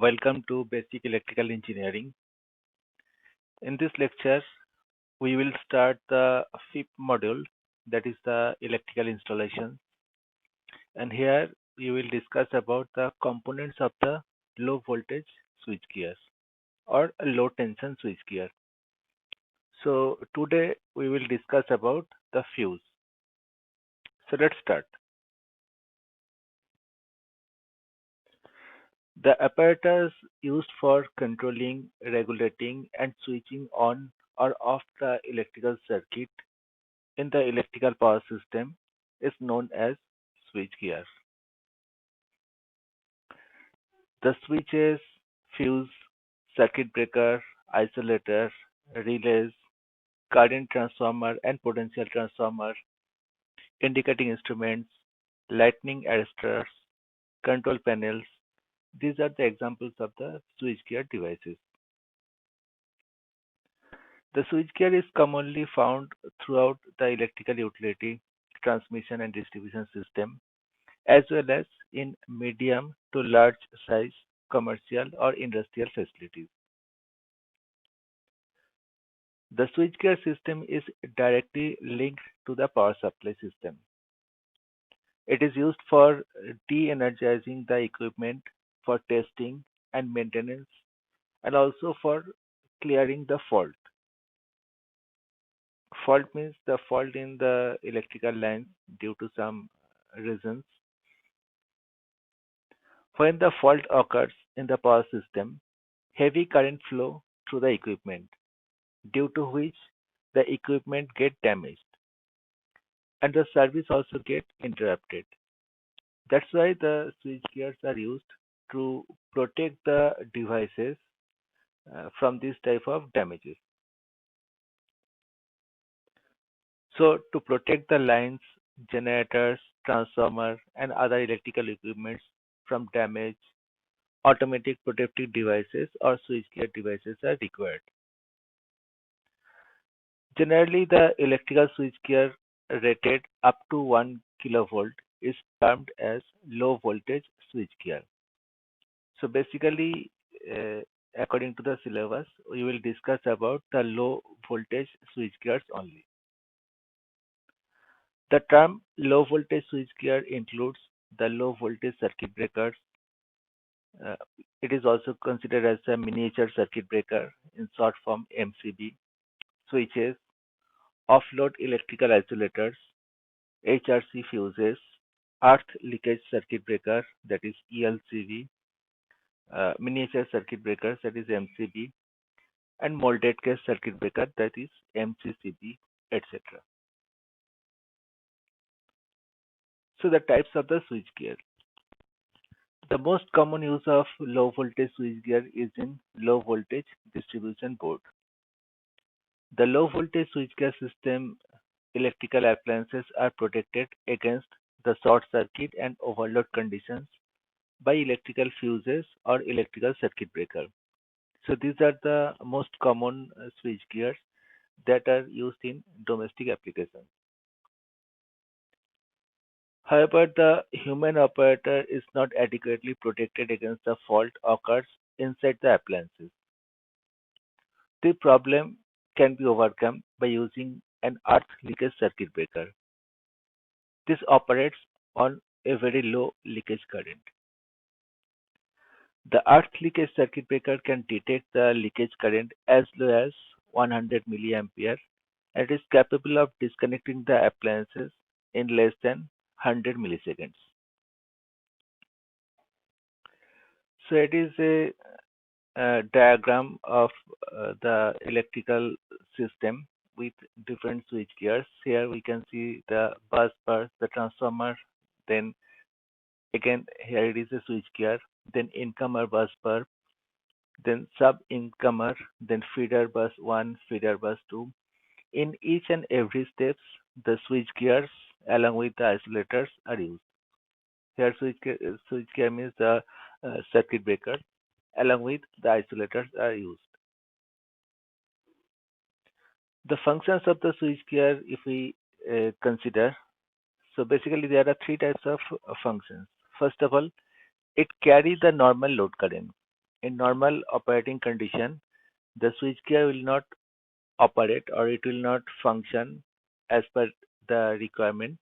Welcome to Basic Electrical Engineering. In this lecture, we will start the fifth module, that is the electrical installation. And here we will discuss about the components of the low voltage switchgear or a low tension switchgear. So today we will discuss about the fuse. So let's start. The apparatus used for controlling, regulating, and switching on or off the electrical circuit in the electrical power system is known as switchgear. The switches, fuse, circuit breaker, isolator, relays, current transformer and potential transformer, indicating instruments, lightning arresters, control panels. These are the examples of the switchgear devices. The switchgear is commonly found throughout the electrical utility, transmission and distribution system, as well as in medium to large size commercial or industrial facilities. The switchgear system is directly linked to the power supply system. It is used for de-energizing the equipment for testing and maintenance and also for clearing the fault. Fault means the fault in the electrical lines due to some reasons. When the fault occurs in the power system, heavy current flow through the equipment, due to which the equipment get damaged and the service also get interrupted. That's why the switch gears are used to protect the devices from this type of damages. So to protect the lines, generators, transformer and other electrical equipments from damage, automatic protective devices or switchgear devices are required. Generally, the electrical switchgear rated up to 1 kilovolt is termed as low voltage switchgear. So basically, uh, according to the syllabus, we will discuss about the low voltage switchgears only. The term low voltage switchgear includes the low voltage circuit breakers. Uh, it is also considered as a miniature circuit breaker, in short form MCB, switches, offload electrical isolators, HRC fuses, earth leakage circuit breaker, that is ELCV, miniature circuit breakers, that is MCB, and molded case circuit breaker, that is MCCB, etc. So the types of the switchgear. The most common use of low voltage switchgear is in low voltage distribution board. The low voltage switchgear system electrical appliances are protected against the short circuit and overload conditions by electrical fuses or electrical circuit breaker. So these are the most common switch gears that are used in domestic applications. However, the human operator is not adequately protected against the fault occurs inside the appliances. The problem can be overcome by using an earth leakage circuit breaker. This operates on a very low leakage current. The earth leakage circuit breaker can detect the leakage current as low as 100 milliampere and is capable of disconnecting the appliances in less than 100 milliseconds. So it is a diagram of the electrical system with different switch gears. Here we can see the bus bar, the transformer, then again here it is a switch gear, then incomer bus bar, then sub-incomer, then feeder bus 1, feeder bus 2. In each and every steps, the switch gears along with the isolators are used. Here switch gear means the circuit breaker along with the isolators are used. The functions of the switch gear, if we consider, so basically there are three types of functions. First of all, it carries the normal load current. in normal operating condition, the switchgear will not operate or it will not function as per the requirement.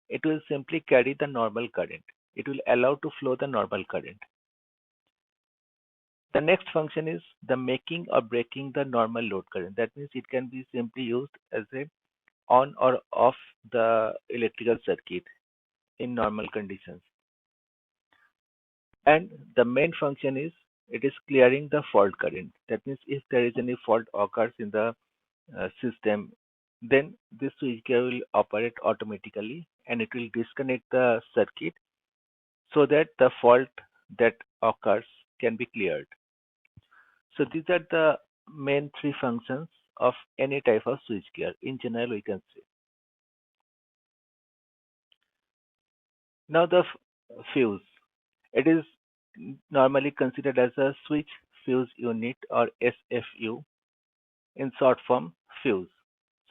It will simply carry the normal current. It will allow to flow the normal current. The next function is the making or breaking the normal load current. That means it can be simply used as a on or off the electrical circuit in normal conditions. And the main function is it is clearing the fault current. That means if there is any fault occurs in the system, then this switchgear will operate automatically and it will disconnect the circuit so that the fault that occurs can be cleared. So these are the main three functions of any type of switchgear. In general, we can say. Now the fuse. It is normally considered as a switch fuse unit or SFU in short form fuse.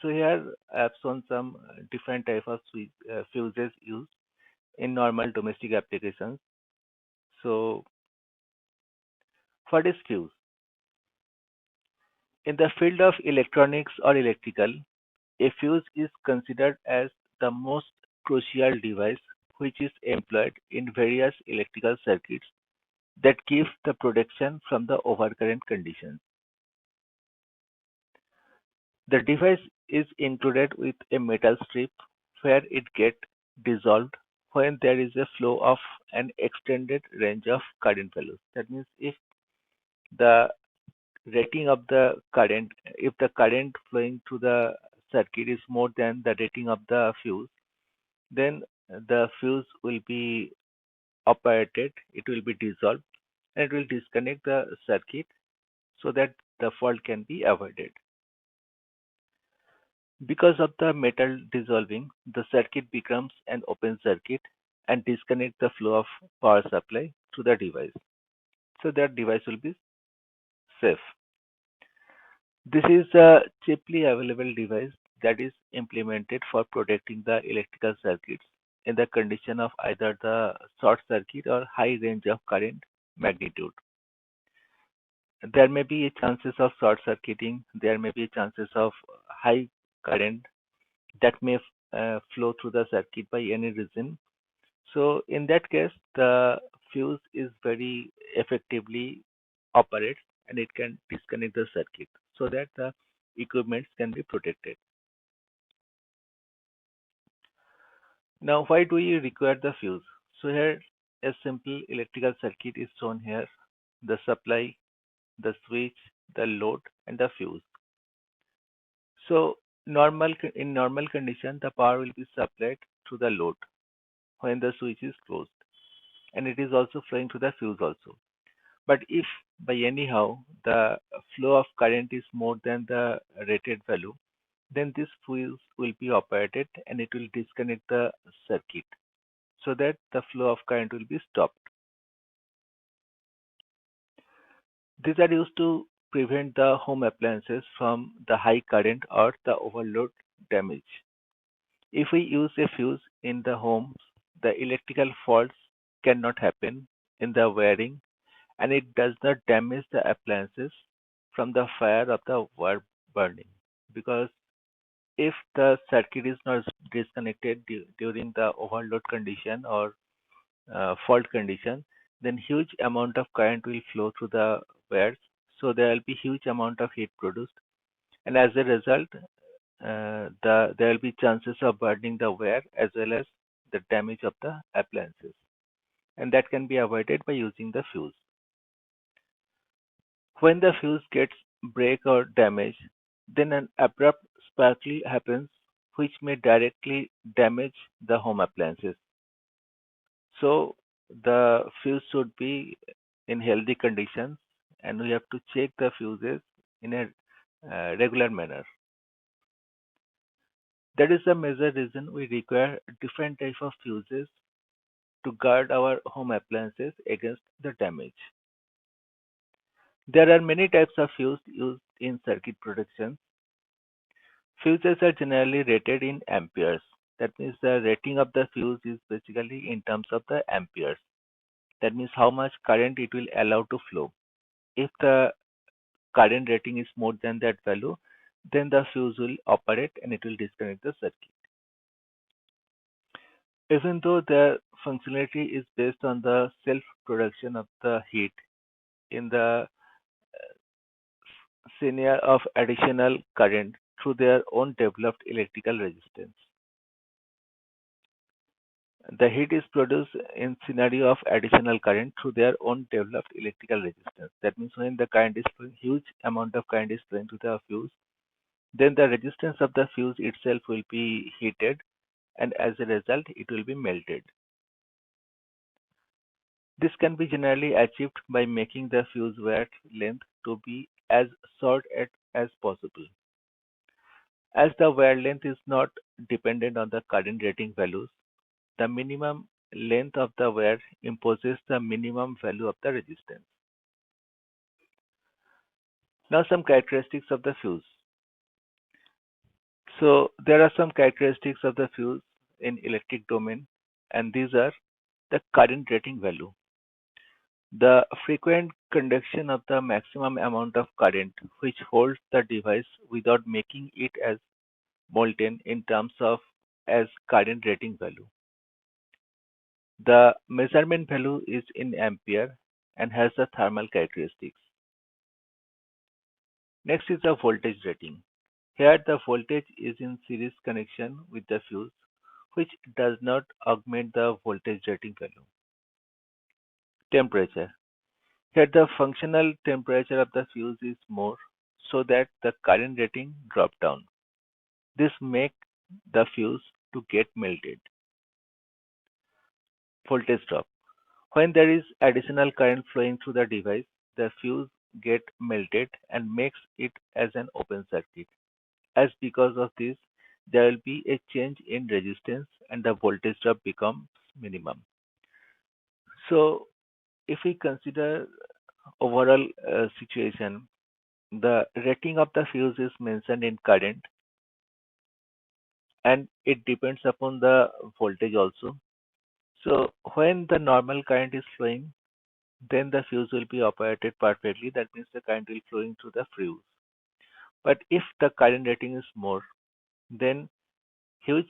So here I have shown some different type of fuses used in normal domestic applications. So what is fuse? In the field of electronics or electrical, a fuse is considered as the most crucial device which is employed in various electrical circuits that gives the protection from the overcurrent conditions. The device is included with a metal strip where it gets dissolved when there is a flow of an extended range of current values. That means if the rating of the current, if the current flowing through the circuit is more than the rating of the fuse, then the fuse will be operated, it will be dissolved, and it will disconnect the circuit so that the fault can be avoided. Because of the metal dissolving, the circuit becomes an open circuit and disconnect the flow of power supply to the device. So that device will be safe. This is a cheaply available device that is implemented for protecting the electrical circuits in the condition of either the short circuit or high range of current magnitude. There may be chances of short circuiting, there may be chances of high current that may flow through the circuit by any reason. So in that case, the fuse is very effectively operates and it can disconnect the circuit so that the equipments can be protected. Now, why do you require the fuse? So here, a simple electrical circuit is shown here: the supply, the switch, the load, and the fuse. So in normal condition, the power will be supplied to the load when the switch is closed, and it is also flowing to the fuse also. But if by anyhow the flow of current is more than the rated value, then this fuse will be operated and it will disconnect the circuit so that the flow of current will be stopped. These are used to prevent the home appliances from the high current or the overload damage. If we use a fuse in the homes, the electrical faults cannot happen in the wiring and it does not damage the appliances from the fire of the wire burning. Because if the circuit is not disconnected during the overload condition or fault condition, then huge amount of current will flow through the wires. So there will be huge amount of heat produced, and as a result, there will be chances of burning the wire as well as the damage of the appliances, and that can be avoided by using the fuse. When the fuse gets break or damaged, then an abrupt sparkle happens which may directly damage the home appliances. So the fuse should be in healthy conditions and we have to check the fuses in a regular manner. That is the major reason we require different type of fuses to guard our home appliances against the damage. There are many types of fuse used in circuit protection. Fuses are generally rated in amperes. That means the rating of the fuse is basically in terms of the amperes. That means how much current it will allow to flow. If the current rating is more than that value, then the fuse will operate and it will disconnect the circuit. Even though their functionality is based on the self-production of the heat in the scenario of additional current through their own developed electrical resistance. The heat is produced in scenario of additional current through their own developed electrical resistance. That means when the current is flowing, huge amount of current is flowing to the fuse, then the resistance of the fuse itself will be heated and as a result it will be melted. This can be generally achieved by making the fuse wire length to be as short as possible. As the wire length is not dependent on the current rating values, the minimum length of the wire imposes the minimum value of the resistance. Now some characteristics of the fuse. So there are some characteristics of the fuse in electric domain, and these are the current rating value, the frequent conduction of the maximum amount of current which holds the device without making it as molten in terms of as current rating value. The measurement value is in ampere and has the thermal characteristics. Next is the voltage rating. Here the voltage is in series connection with the fuse, which does not augment the voltage rating value. Temperature. Here the functional temperature of the fuse is more so that the current rating drop down. This makes the fuse to get melted. Voltage drop. When there is additional current flowing through the device, the fuse get melted and makes it as an open circuit. As because of this, there will be a change in resistance and the voltage drop becomes minimum. So if we consider overall situation, the rating of the fuse is mentioned in current and it depends upon the voltage also. So when the normal current is flowing, then the fuse will be operated perfectly. That means the current will flowing through the fuse. But if the current rating is more, then huge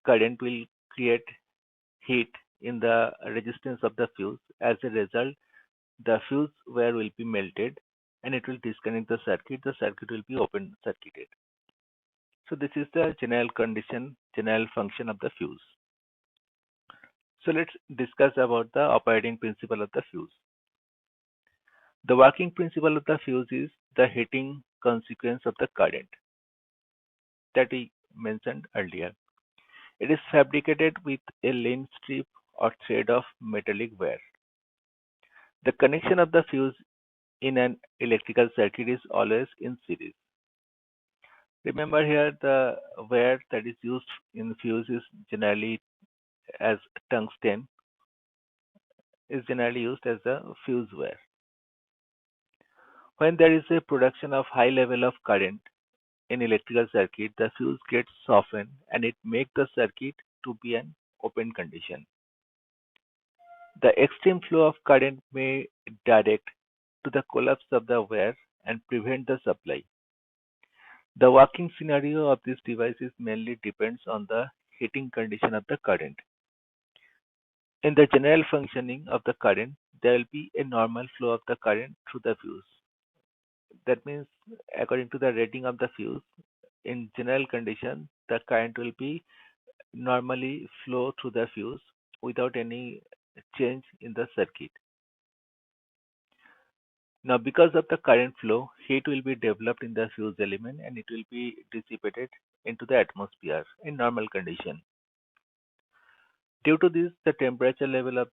current will create heat in the resistance of the fuse. As a result, the fuse wire will be melted and it will disconnect the circuit. The circuit will be open circuited. So this is the general condition, general function of the fuse. So let's discuss about the operating principle of the fuse. The working principle of the fuse is the heating consequence of the current that we mentioned earlier. It is fabricated with a lean strip or thread of metallic wire. The connection of the fuse in an electrical circuit is always in series. Remember here the wire that is used in fuse is generally as tungsten is generally used as a fuse wire. When there is a production of high level of current in electrical circuit, the fuse gets softened and it makes the circuit to be an open condition. The extreme flow of current may direct to the collapse of the wire and prevent the supply. The working scenario of this device is mainly depends on the heating condition of the current. In the general functioning of the current, there will be a normal flow of the current through the fuse. That means according to the rating of the fuse, in general condition, the current will be normally flow through the fuse without any change in the circuit. Now, because of the current flow, heat will be developed in the fuse element and it will be dissipated into the atmosphere in normal condition. Due to this, the temperature level of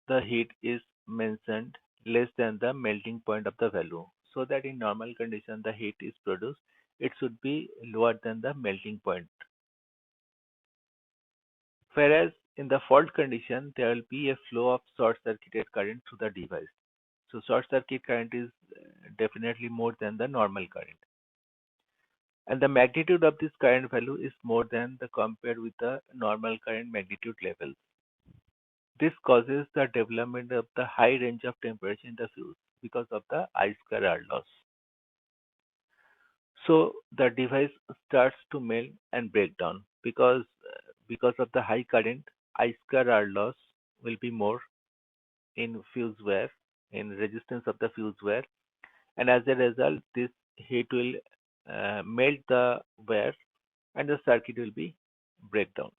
the heat is mentioned less than the melting point of the value, so that in normal condition the heat is produced, it should be lower than the melting point. Whereas in the fault condition, there will be a flow of short circuited current through the device. So short circuit current is definitely more than the normal current. And the magnitude of this current value is more than the compared with the normal current magnitude levels. This causes the development of the high range of temperature in the fuse. because of the I square R loss. So the device starts to melt and break down because of the high current, I square R loss will be more in fuse wear, in resistance of the fuse wear, and as a result, this heat will melt the wear and the circuit will be breakdown.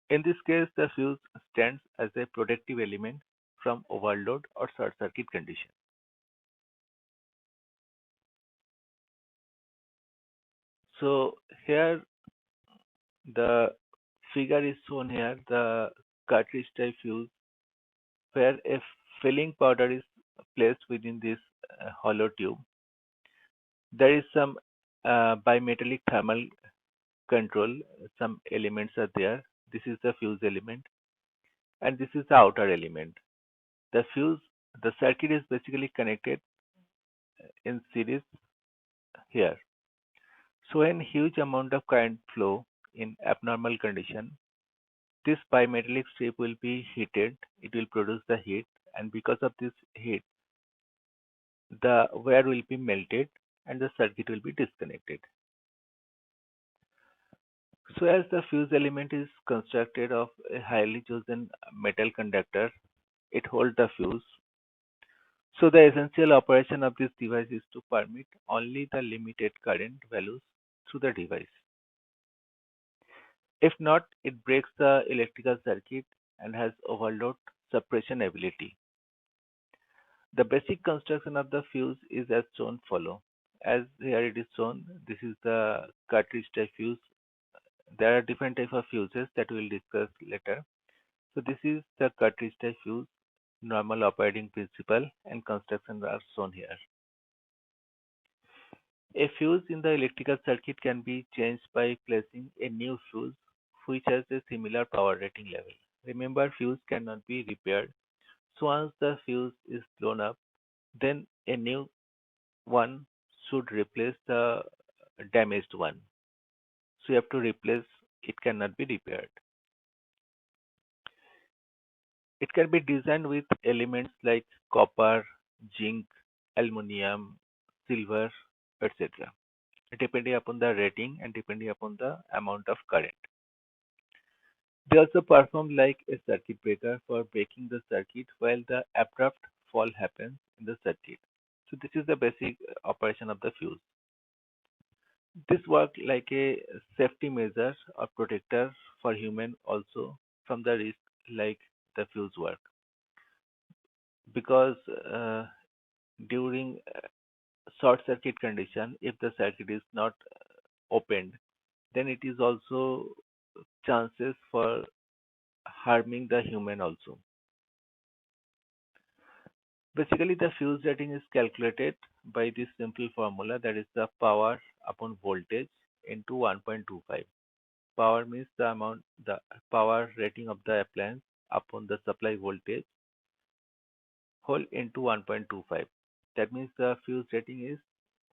In this case, the fuse stands as a protective element from overload or short circuit condition. So here the figure is shown here, the cartridge type fuse where a filling powder is placed within this hollow tube. There is some bimetallic thermal control, some elements are there. This is the fuse element and this is the outer element. The fuse, the circuit is basically connected in series here. So when huge amount of current flow in abnormal condition, this bimetallic strip will be heated, it will produce the heat, and because of this heat, the wire will be melted and the circuit will be disconnected. So as the fuse element is constructed of a highly chosen metal conductor, it holds the fuse. So the essential operation of this device is to permit only the limited current values through the device. If not, it breaks the electrical circuit and has overload suppression ability. The basic construction of the fuse is as shown below. As here it is shown, this is the cartridge type fuse. There are different types of fuses that we will discuss later. So this is the cartridge type fuse, normal operating principle and construction are shown here. A fuse in the electrical circuit can be changed by placing a new fuse which has a similar power rating level. Remember, fuse cannot be repaired. So once the fuse is blown up, then a new one should replace the damaged one. So you have to replace, it cannot be repaired. It can be designed with elements like copper, zinc, aluminum, silver, etc. depending upon the rating and depending upon the amount of current. They also perform like a circuit breaker for breaking the circuit while the abrupt fall happens in the circuit. So this is the basic operation of the fuse. This works like a safety measure or protector for human also from the risk like the fuse work. Because during short circuit condition, if the circuit is not opened, then it is also chances for harming the human also. Basically, the fuse rating is calculated by this simple formula, that is the power upon voltage into 1.25. Power means the amount, the power rating of the appliance upon the supply voltage whole into 1.25. That means the fuse rating is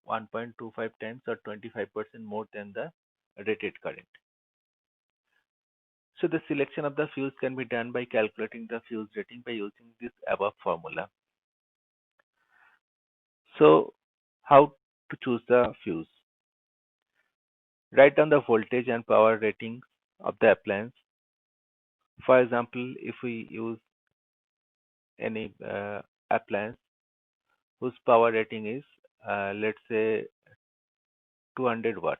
1.25 times or 25% more than the rated current. So the selection of the fuse can be done by calculating the fuse rating by using this above formula. So how to choose the fuse? Write down the voltage and power ratings of the appliance. For example, if we use any appliance whose power rating is let's say 200 watt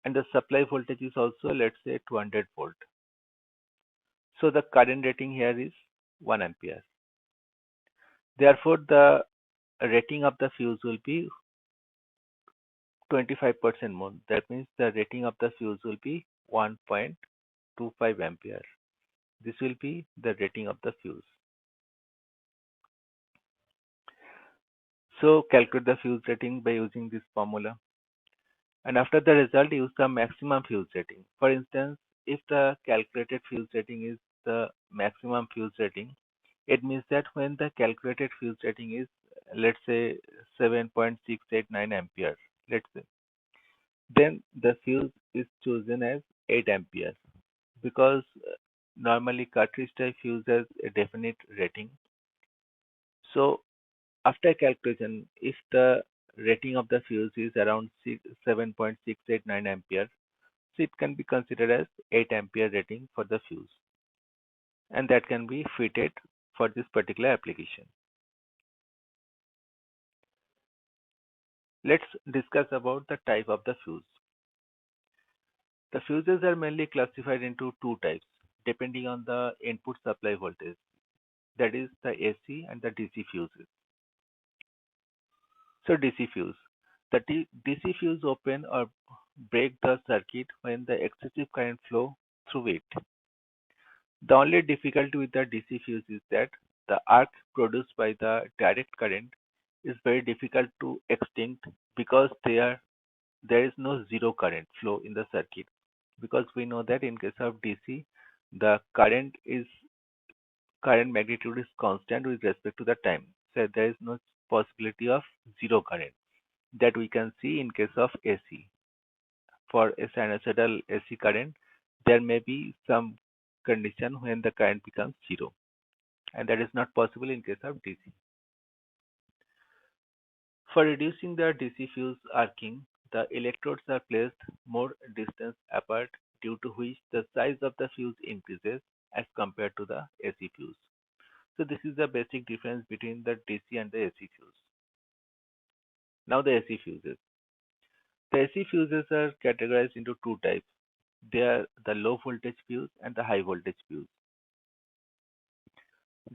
and the supply voltage is also let's say 200 volt. So the current rating here is 1 ampere. Therefore, the rating of the fuse will be 25% more. That means the rating of the fuse will be 1.25 ampere. This will be the rating of the fuse. So calculate the fuse rating by using this formula. And after the result, use the maximum fuse rating. For instance, if the calculated fuse rating is the maximum fuse rating, it means that when the calculated fuse rating is, let's say, 7.689 ampere, let's say, then the fuse is chosen as 8 ampere because normally cartridge type fuse has a definite rating. So After calculation, if the rating of the fuse is around 7.689 ampere, so it can be considered as 8 ampere rating for the fuse, and that can be fitted for this particular application. Let's discuss about the type of the fuse. The fuses are mainly classified into two types depending on the input supply voltage, that is the AC and the DC fuses. So DC fuse. The DC fuse open or break the circuit when the excessive current flow through it. The only difficulty with the DC fuse is that the arc produced by the direct current is very difficult to extinct because there is no zero current flow in the circuit, because we know that in case of DC the current magnitude is constant with respect to the time, so there is no possibility of zero current that we can see in case of AC. For a sinusoidal AC current, there may be some condition when the current becomes zero, and that is not possible in case of DC. For reducing the DC fuse arcing, the electrodes are placed more distance apart, due to which the size of the fuse increases as compared to the AC fuse. So this is the basic difference between the DC and the AC fuse. Now the AC fuses. The AC fuses are categorized into two types. They are the low voltage fuse and the high voltage fuse.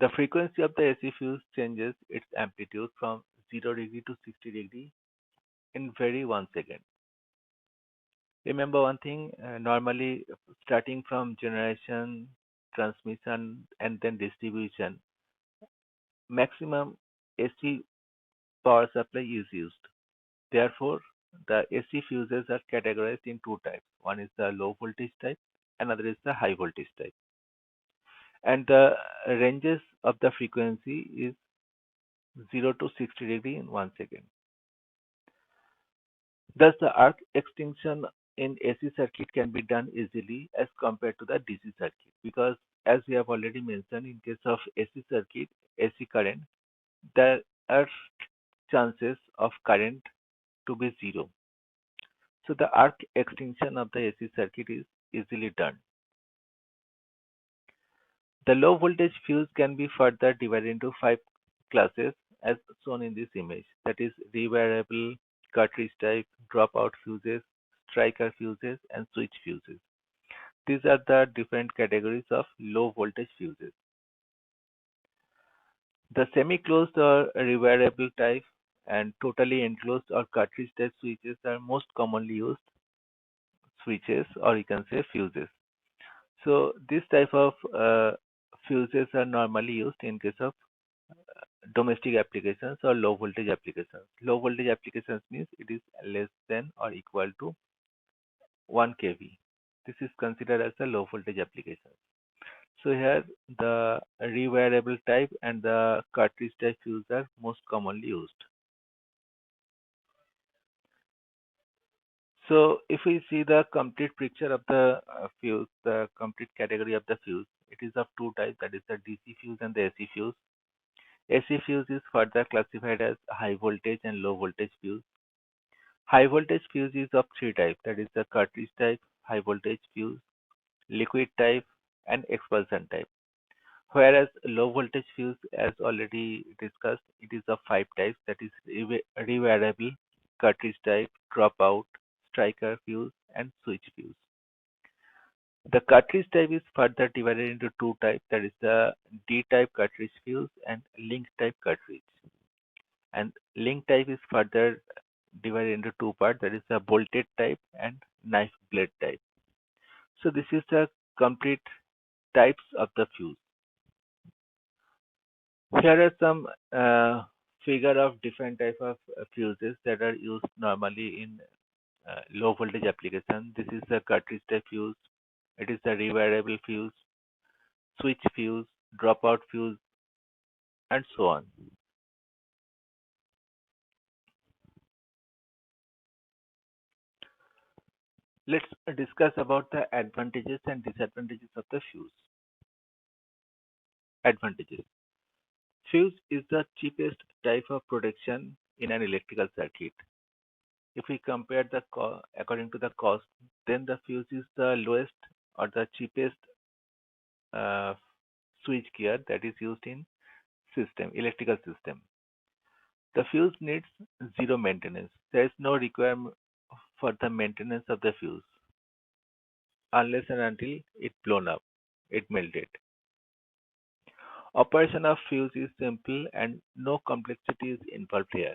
The frequency of the AC fuse changes its amplitude from 0 degree to 60 degree in very 1 second. Remember one thing, normally starting from generation, transmission, and then distribution, maximum AC power supply is used. Therefore, the AC fuses are categorized in two types. One is the low voltage type, another is the high voltage type. And the ranges of the frequency is 0 to 60 degree in 1 second. Thus, the arc extinction in AC circuit can be done easily as compared to the DC circuit, because as we have already mentioned, in case of AC circuit, AC current, there are chances of current to be zero. So the arc extinction of the AC circuit is easily done. The low voltage fuse can be further divided into five classes as shown in this image, that is rewirable, cartridge type, dropout fuses, striker fuses, and switch fuses. These are the different categories of low voltage fuses. The semi-closed or rewirable type and totally enclosed or cartridge type switches are most commonly used switches, or you can say fuses. So this type of fuses are normally used in case of domestic applications or low voltage applications. Low voltage applications means it is less than or equal to 1 kV. This is considered as a low voltage application. So here the rewirable type and the cartridge type fuse are most commonly used. So if we see the complete picture of the fuse, the complete category of the fuse, it is of two types, that is the DC fuse and the AC fuse. AC fuse is further classified as high voltage and low voltage fuse. High voltage fuse is of three types, that is the cartridge type, high voltage fuse, liquid type, and expulsion type. Whereas low voltage fuse, as already discussed, it is of five types, that is rewirable, cartridge type, dropout, striker fuse, and switch fuse. The cartridge type is further divided into two types, that is the D-type cartridge fuse and link type cartridge. And link type is further divided into two parts, that is the bolted type and knife blade type. So this is the complete types of the fuse. Here are some figure of different type of fuses that are used normally in low voltage application. This is the cartridge type fuse. It is the rewirable fuse, switch fuse, dropout fuse, and so on. Let's discuss about the advantages and disadvantages of the fuse. Advantages. Fuse is the cheapest type of protection in an electrical circuit. If we compare according to the cost, then the fuse is the lowest or the cheapest uh, switch gear that is used in electrical system. The fuse needs zero maintenance. There is no requirement for the maintenance of the fuse unless and until it blown up, it melted. Operation of fuse is simple and no complexity is involved here.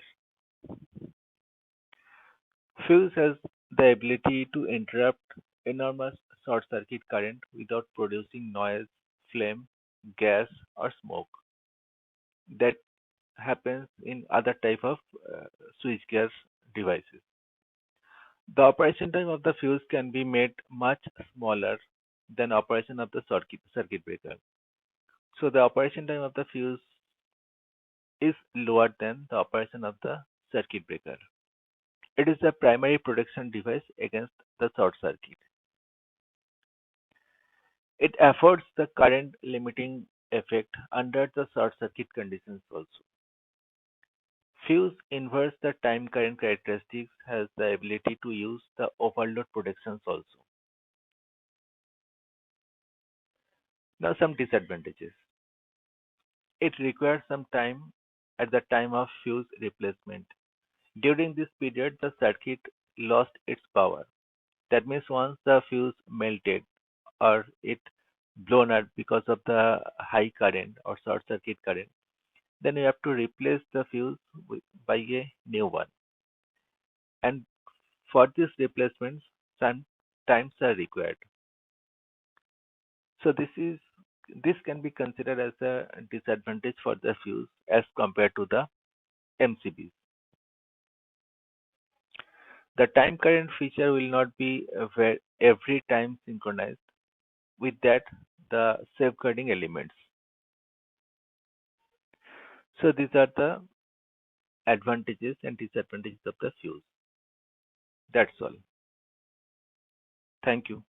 Fuse has the ability to interrupt enormous short circuit current without producing noise, flame, gas, or smoke that happens in other type of switchgear devices. The operation time of the fuse can be made much smaller than operation of the circuit breaker. So the operation time of the fuse is lower than the operation of the circuit breaker. It is the primary protection device against the short circuit. It affords the current limiting effect under the short circuit conditions also. Fuse inverts the time current characteristics, has the ability to use the overload protections also. Now some disadvantages. It requires some time at the time of fuse replacement. During this period, the circuit lost its power. That means once the fuse melted or it blown out because of the high current or short circuit current, then you have to replace the fuse by a new one. And for this replacements, some times are required. So this can be considered as a disadvantage for the fuse as compared to the MCBs. The time current feature will not be every time synchronized with that the safeguarding elements. So these are the advantages and disadvantages of the fuse. That's all. Thank you.